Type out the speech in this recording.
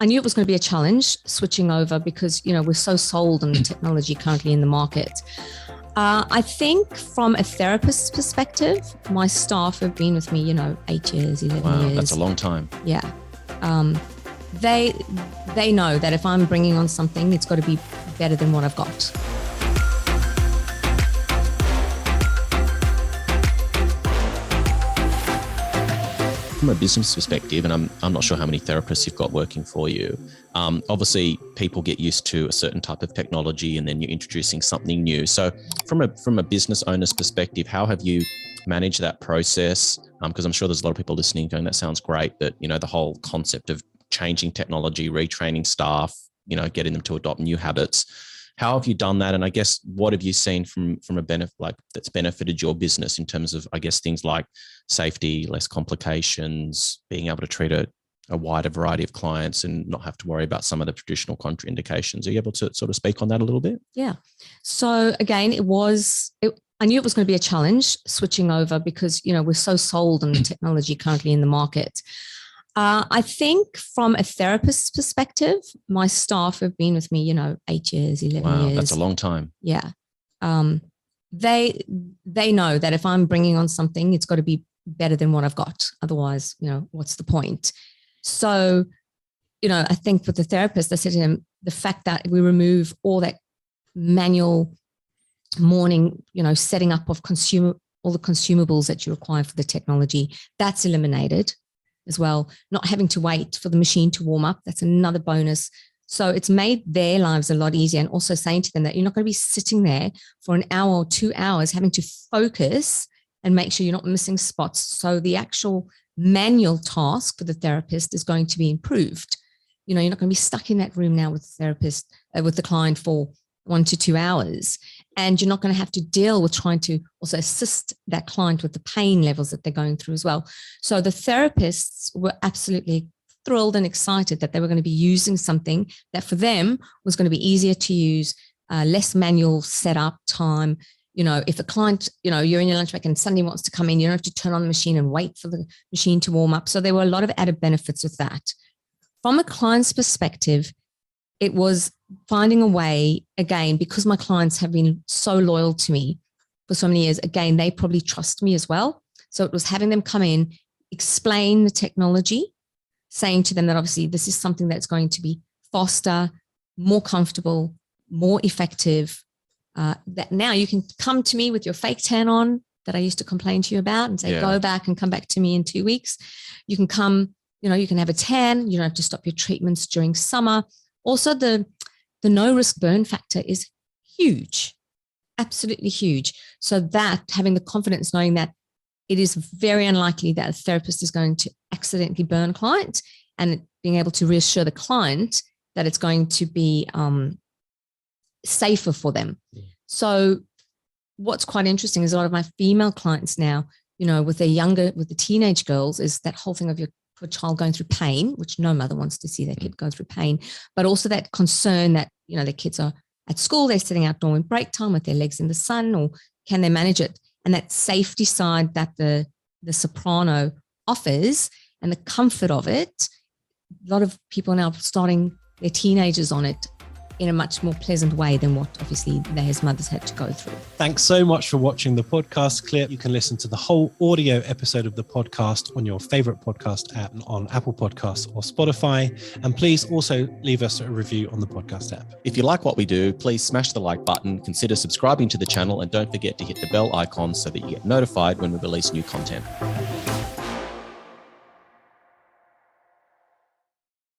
I knew it was going to be a challenge switching over because, we're so sold on the technology currently in the market. I think from a therapist's perspective, my staff have been with me, 8 years, 11 years. That's a long time. Yeah. They know that if I'm bringing on something, it's got to be better than what I've got. From a business perspective, and I'm not sure how many therapists you've got working for you, obviously people get used to a certain type of technology and then you're introducing something new. So from a business owner's perspective, how have you managed that process? Because I'm sure there's a lot of people listening going, that sounds great, but the whole concept of changing technology, retraining staff, getting them to adopt new habits. How have you done that? And I guess, what have you seen from a benefit, like that's benefited your business in terms of, I guess, things like safety, less complications, being able to treat a wider variety of clients and not have to worry about some of the traditional contraindications? Are you able to sort of speak on that a little bit? Yeah. So again, I knew it was going to be a challenge switching over because, we're so sold on the technology currently in the market. I think from a therapist's perspective, my staff have been with me, 8 years, 11 years. That's a long time. Yeah. They know that if I'm bringing on something, it's got to be better than what I've got. Otherwise, what's the point? So, I think with the therapist, I said to him, the fact that we remove all that manual morning, setting up of all the consumables that you require for the technology, that's eliminated as well. Not having to wait for the machine to warm up, that's another bonus. So it's made their lives a lot easier, and also saying to them that you're not going to be sitting there for an hour or 2 hours having to focus and make sure you're not missing spots. So the actual manual task for the therapist is going to be improved. You're not going to be stuck in that room now with the therapist, with the client for 1 to 2 hours. And you're not going to have to deal with trying to also assist that client with the pain levels that they're going through as well. So the therapists were absolutely thrilled and excited that they were going to be using something that for them was going to be easier to use, less manual setup time. If a client, you're in your lunch break and somebody wants to come in, you don't have to turn on the machine and wait for the machine to warm up. So there were a lot of added benefits with that. From a client's perspective, it was finding a way, again, because my clients have been so loyal to me for so many years, again, they probably trust me as well. So it was having them come in, explain the technology, saying to them that obviously this is something that's going to be faster, more comfortable, more effective, that now you can come to me with your fake tan on that I used to complain to you about and say, go back and come back to me in 2 weeks. You can come, you can have a tan. You don't have to stop your treatments during summer. Also, the no risk burn factor is huge, absolutely huge. So that having the confidence knowing that it is very unlikely that a therapist is going to accidentally burn a client, and being able to reassure the client that it's going to be safer for them. So what's quite interesting is a lot of my female clients now, with the teenage girls, is that whole thing of your child going through pain, which no mother wants to see their kid go through pain, but also that concern that, their kids are at school, they're sitting outdoor in break time with their legs in the sun, or can they manage it? And that safety side that the Soprano offers and the comfort of it, a lot of people are now starting their teenagers on it in a much more pleasant way than what obviously they as mothers had to go through. Thanks so much for watching the podcast clip. You can listen to the whole audio episode of the podcast on your favorite podcast app, on Apple Podcasts or Spotify. And please also leave us a review on the podcast app. If you like what we do, please smash the like button, consider subscribing to the channel, and don't forget to hit the bell icon so that you get notified when we release new content.